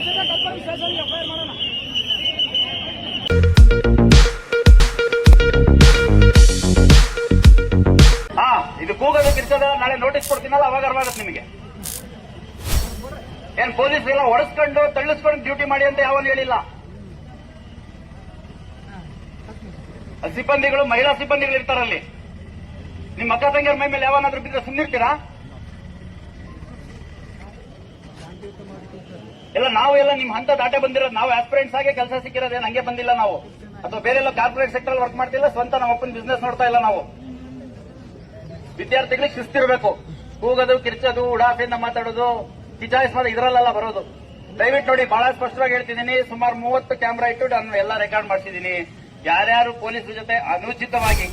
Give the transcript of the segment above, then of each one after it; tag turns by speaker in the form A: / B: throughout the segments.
A: ಇದು ಕೂಗೋದು ಕಿರ್ಚೋದ ನಾಳೆ ನೋಟಿಸ್ ಕೊಡ್ತೀನಲ್ಲ ಅವಾಗ ಅರ್ವಾಗತ್ತೆ ನಿಮಗೆ. ಏನ್ ಪೊಲೀಸ್ ಎಲ್ಲ ಹೊಡೆಸ್ಕೊಂಡು ತಳ್ಳಿಸ್ಕೊಂಡು ಡ್ಯೂಟಿ ಮಾಡಿ ಅಂತ ಯಾವನು ಹೇಳಿಲ್ಲ. ಸಿಬ್ಬಂದಿಗಳು ಮಹಿಳಾ ಸಿಬ್ಬಂದಿಗಳು ಇರ್ತಾರಲ್ಲಿ. ನಿಮ್ಮ ಅಕ್ಕ ತಂಗಿಯರ ಮೈ ಮೇಲೆ ಯಾವನಾದ್ರೂ ಬಿದ್ದರೆ ಸುಮ್ಮನಿರ್ತೀರಾ? ಎಲ್ಲ ನಾವು ಎಲ್ಲ ನಿಮ್ ಹಂತ ದಾಟೆ ಬಂದಿರೋದು. ನಾವು ಆಸ್ಪಿರೆಂಟ್ಸ್ ಆಗಿ ಕೆಲಸ ಸಿಕ್ಕಿರೋದೇನು ಹಂಗೆ ಬಂದಿಲ್ಲ ನಾವು, ಅಥವಾ ಬೇರೆ ಎಲ್ಲ ಕಾರ್ಪೊರೇಟ್ ಸೆಕ್ಟರ್ ವರ್ಕ್ ಮಾಡ್ತಿಲ್ಲ, ಸ್ವಂತ ನಮ್ಮ ಅಪ್ಪನ ಬಿಸ್ನೆಸ್ ನೋಡ್ತಾ ಇಲ್ಲ ನಾವು. ವಿದ್ಯಾರ್ಥಿಗಳಿಗೆ ಶಿಸ್ತಿರ್ಬೇಕು. ಕೂಗೋದು ಕಿರ್ಚೋದು ಉಡಾಫೆಯಿಂದ ಮಾತಾಡೋದು ಕಿಚಾಯಿಸ್ ಇದರಲ್ಲೆಲ್ಲ ಬರೋದು. ದಯವಿಟ್ಟು ನೋಡಿ, ಬಹಳ ಸ್ಪಷ್ಟವಾಗಿ ಹೇಳ್ತಿದ್ದೀನಿ. ಸುಮಾರು 30 ಕ್ಯಾಮೆರಾ ಇಟ್ಟು ನಾನು ಎಲ್ಲ ರೆಕಾರ್ಡ್ ಮಾಡಿಸಿದ್ದೀನಿ. ಯಾರ್ಯಾರು ಪೊಲೀಸ್ ಜೊತೆ ಅನುಚಿತವಾಗಿ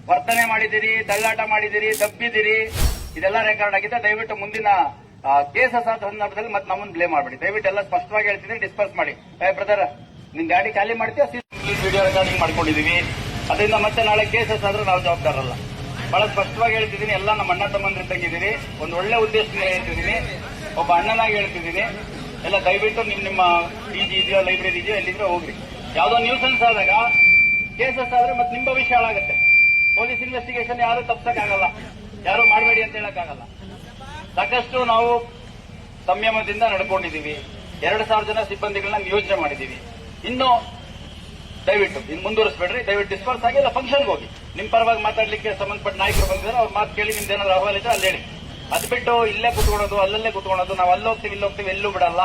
A: ವರ್ತನೆ ಮಾಡಿದಿರಿ, ತಳ್ಳಾಟ ಮಾಡಿದಿರಿ, ತಪ್ಪಿದಿರಿ, ಇದೆಲ್ಲ ರೆಕಾರ್ಡ್ ಆಗಿದೆ. ದಯವಿಟ್ಟು ಮುಂದಿನ ಕೇಸಸ್ ಆದ ಸಂದರ್ಭದಲ್ಲಿ ಮತ್ತೆ ನಮ್ಮನ್ನು ಬ್ಲೇಮ್ ಮಾಡಬೇಡಿ. ದಯವಿಟ್ಟು ಎಲ್ಲ ಸ್ಪಷ್ಟವಾಗಿ ಹೇಳ್ತಿದ್ದೀನಿ, ಡಿಸ್ಕಸ್ ಮಾಡಿ. ಬ್ರದರ್, ನಿನ್ ಗಾಡಿ ಖಾಲಿ ಮಾಡ್ತೀಯ, ವಿಡಿಯೋ ರೆಕಾರ್ಡಿಂಗ್ ಮಾಡ್ಕೊಂಡಿದೀವಿ. ಅದರಿಂದ ಮತ್ತೆ ನಾಳೆ ಕೇಸಸ್ ಆದ್ರೆ ನಾವು ಜವಾಬ್ದಾರಲ್ಲ. ಬಹಳ ಸ್ಪಷ್ಟವಾಗಿ ಹೇಳ್ತಿದ್ದೀನಿ. ಎಲ್ಲ ನಮ್ಮ ಅಣ್ಣ ತಮ್ಮಂದ್ರೆ ತಂಗಿದ್ದೀರಿ. ಒಂದು ಒಳ್ಳೆ ಉದ್ದೇಶದಿಂದ ಹೇಳ್ತಿದ್ದೀನಿ, ಒಬ್ಬ ಅಣ್ಣನಾಗಿ ಹೇಳ್ತಿದ್ದೀನಿ. ಎಲ್ಲ ದಯವಿಟ್ಟು ನಿಮ್ಮ ಪಿಜಿ ಇದೆಯೋ, ಲೈಬ್ರರಿ ಇದೆಯೋ, ಎಲ್ಲಿದ್ರೆ ಹೋಗ್ರಿ. ಯಾವ್ದೋ ನ್ಯೂಸೆನ್ಸ್ ಆದಾಗ ಕೇಸಸ್ ಆದ್ರೆ ಮತ್ತೆ ನಿಮ್ಮ ಭವಿಷ್ಯ ಹಾಳಾಗುತ್ತೆ. ಪೊಲೀಸ್ ಇನ್ವೆಸ್ಟಿಗೇಷನ್ ಯಾರು ತಪ್ಸಕ್ಕಾಗಲ್ಲ, ಯಾರು ಮಾಡಬೇಡಿ ಅಂತ ಹೇಳಕ್ಕಾಗಲ್ಲ. ಸಾಕಷ್ಟು ನಾವು ಸಂಯಮದಿಂದ ನಡ್ಕೊಂಡಿದ್ದೀವಿ. 2,000 ಜನ ಸಿಬ್ಬಂದಿಗಳನ್ನ ನಿಯೋಜನೆ ಮಾಡಿದ್ದೀವಿ. ಇನ್ನು ದಯವಿಟ್ಟು ಇನ್ನು ಮುಂದುವರಿಸಬೇಡ್ರಿ. ದಯವಿಟ್ಟು ಡಿಸ್ಪರ್ಸ್ ಆಗಿ ಎಲ್ಲ ಫಂಕ್ಷನ್ಗೆ ಹೋಗಿ. ನಿಮ್ ಪರವಾಗಿ ಮಾತಾಡ್ಲಿಕ್ಕೆ ಸಂಬಂಧಪಟ್ಟ ನಾಯಕರು ಬಂದಿದ್ದಾರೆ, ಅವ್ರ ಮಾತು ಕೇಳಿ ನಿಮ್ದೇನಾದ್ರು ಅಹವಾಲ ಇದ್ರೆ ಅಲ್ಲಿ ಹೇಳಿ. ಅದು ಬಿಟ್ಟು ಇಲ್ಲೇ ಕುತ್ಕೊಳ್ಳೋದು, ಅಲ್ಲಲ್ಲೇ ಕುತ್ಕೊಳ್ಳೋದು, ನಾವು ಅಲ್ಲಿ ಹೋಗ್ತೀವಿ, ಇಲ್ಲಿ ಹೋಗ್ತೀವಿ, ಎಲ್ಲೂ ಬಿಡಲ್ಲ.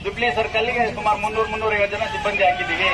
A: ಜುಬ್ಲಿ ಸರ್ಕಲ್ಗೆ ಸುಮಾರು 300-350 ಜನ ಸಿಬ್ಬಂದಿ ಹಾಕಿದ್ದೀವಿ.